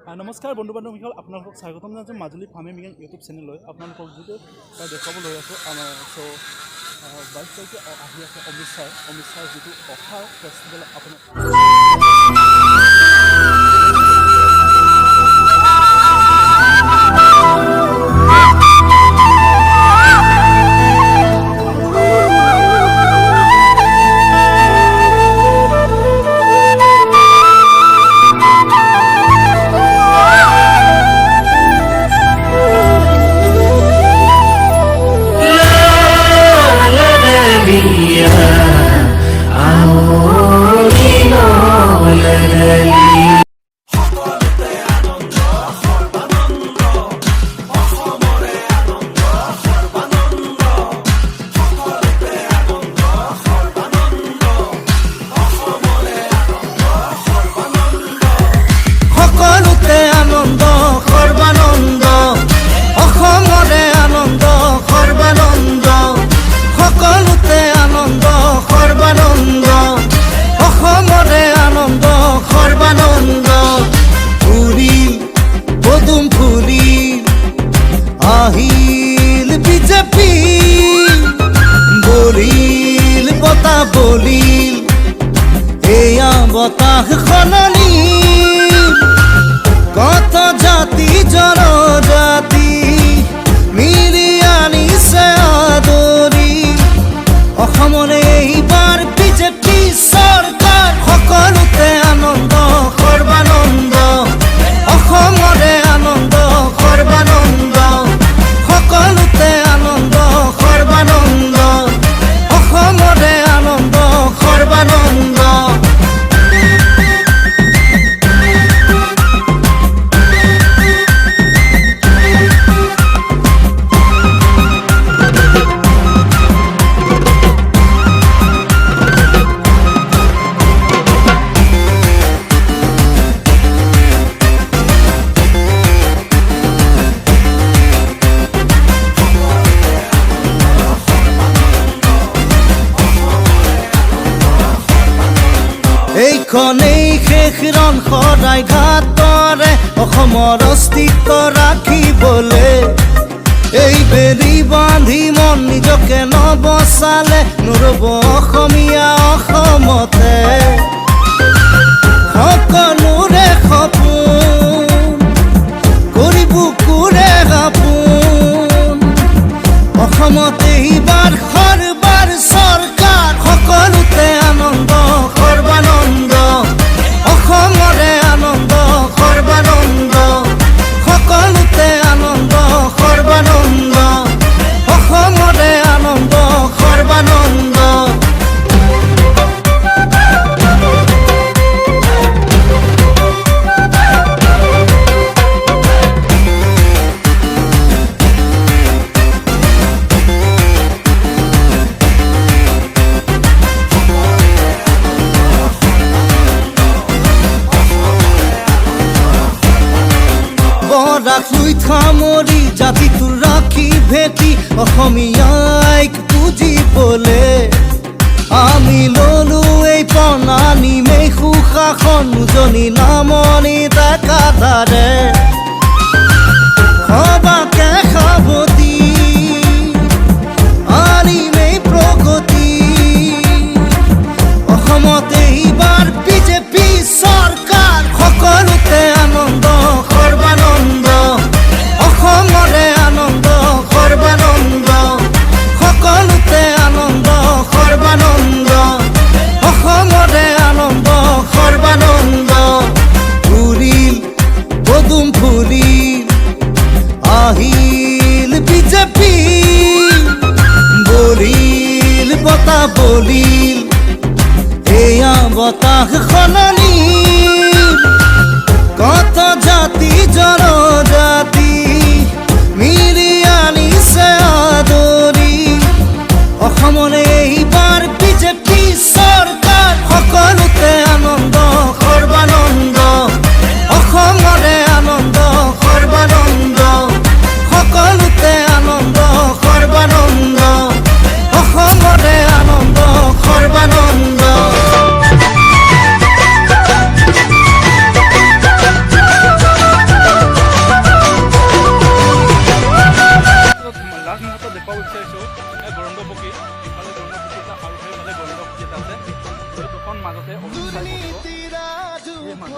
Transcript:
নমস্কাৰ বন্ধু বান্ধৱ মিহল আপোনালোকক স্বাগতম জনাইছোঁ মাজুলী ফাৰ্মিং বিজ্ঞান ইউটিউব চেনেললৈ আপোনালোকক যিটো দেখাব লৈ আছোঁ চ' 22 তাৰিখে আহি আছে অমৃতসৰ যিটো অফাৰ ফেষ্টিভেল আপোনাৰ আহিল বিজেপি বলিল বতা বলিল এয়া বতাহ খননি কত জাতি জনজাতি মিলি আনিছে আদৰি অসমৰে এইবাৰ বিজেপি চৰকাৰ সকলোতে আনন্দ সৰ্বানন্দ অসমৰে আনন্দ সৰ্বানন্দ সকলোতে আনন্দ সৰ্বানন্দ অসমৰে আনন্দ সৰ্বানন্দ এইখনেই শেষ ৰণ সদায় ঘাটৰে অসমৰ অস্তিত্ব ৰাখিবলে এই বেৰি বান্ধি মন নিজকে নবচালে নৰব অসমীয়া অসমতে সকলোৰে সপোন কৰি বুকুৰে সপোন অসমতে এইবাৰ সৰবাৰ চৰকাৰ সকলোতে আনন্দ সৰ্বানন্দ অসমৰে আনন্দ সৰ্বানন্দ সকলোতে আনন্দ সৰ্বানন্দ অসমৰে আনন্দ সৰ্বানন্দ থামৰি জাতিটো ৰাখি ভেটি অসমীয়াইক বুজিবলে আমি ললো এই প্ৰণালী মেই সুশাসন উজনি নামনি ডেকাধাৰে সবাকে সাৱতি আনিমেই প্ৰগতি অসমতে এইবাৰ বিজেপি চৰকাৰ সকলোতে আনন্দ সৰ্বানন্দ অসমৰে আনন্দ সৰ্বানন্দ সকলোতে আনন্দ সৰ্বানন্দ অসমৰে আনন্দ সৰ্বানন্দ ফুৰিল পদুম ফুৰিল আহিল বিজেপি বলিল বতা বলিল এয়া বতাহ খননি কত জাতি জনজাতি মিলি আনিছে আদৰি অসমৰে এইবাৰ বিজেপি চৰকাৰ সকলোতে আনন্দ সৰ্বানন্দ অসমৰে আনন্দ সৰ্বানন্দ সকলোতে আনন্দ সৰ্বানন্দ অসমৰে আনন্দ সৰ্বানন্দ লাষ্ট মুহূৰ্তত দেখুৱাব বিচাৰিছোঁ গৰুণ্ড পক্ষী ইফালে গৰুণ্ড পক্ষী এটা আৰু সেইফালে গৰুণ্ড পক্ষী এটা আছে এই দুখন মাজতে অমিত শ্বাহ বহিব এই মাজতে